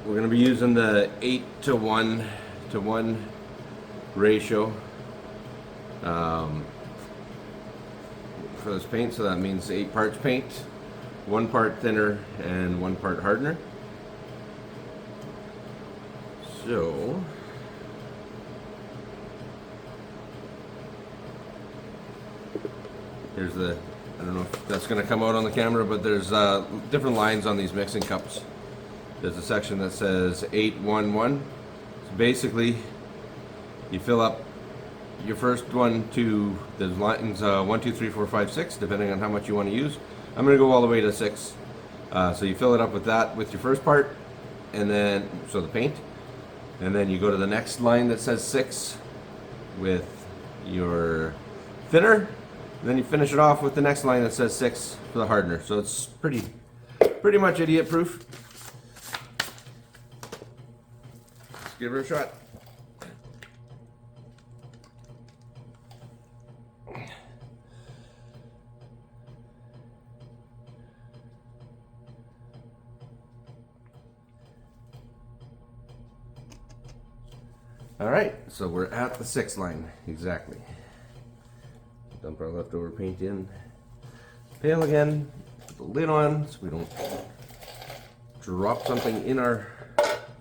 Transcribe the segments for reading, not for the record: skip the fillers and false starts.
we're going to be using the 8:1 ratio for this paint. So that means 8 parts paint, 1 part thinner, and 1 part hardener. So here's the, I don't know if that's going to come out on the camera, but there's different lines on these mixing cups. There's a section that says 811. So basically, you fill up your first one to the lines 1, 2, 3, 4, 5, 6, depending on how much you want to use. I'm going to go all the way to 6. So you fill it up with that with your first part, and then the paint, and then you go to the next line that says 6 with your thinner. And then you finish it off with the next line that says 6 for the hardener. So it's pretty much idiot proof. Let's give her a shot. All right, so we're at the 6th line exactly. Dump our leftover paint in. Pail again, put the lid on so we don't drop something in our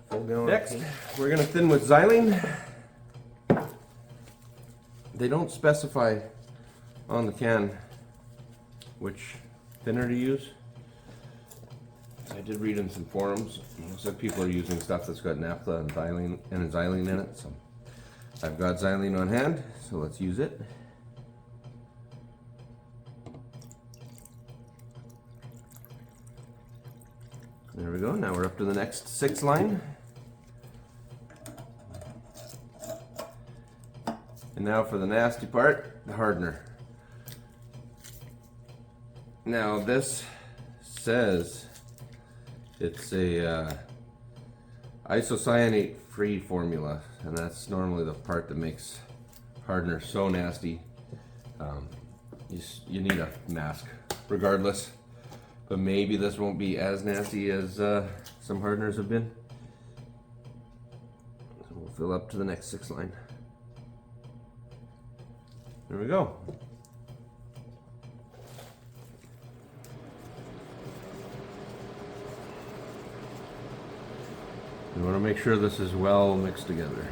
full gallon. Next, we're gonna thin with xylene. They don't specify on the can which thinner to use. I did read in some forums, it said people are using stuff that's got naphtha and xylene in it. So I've got xylene on hand, so let's use it. There we go. Now we're up to the next 6th line. And now for the nasty part, the hardener. Now this says it's a isocyanate free formula, and that's normally the part that makes hardener so nasty. You need a mask regardless, but maybe this won't be as nasty as some hardeners have been. So we'll fill up to the next 6th line. There we go. You want to make sure this is well mixed together.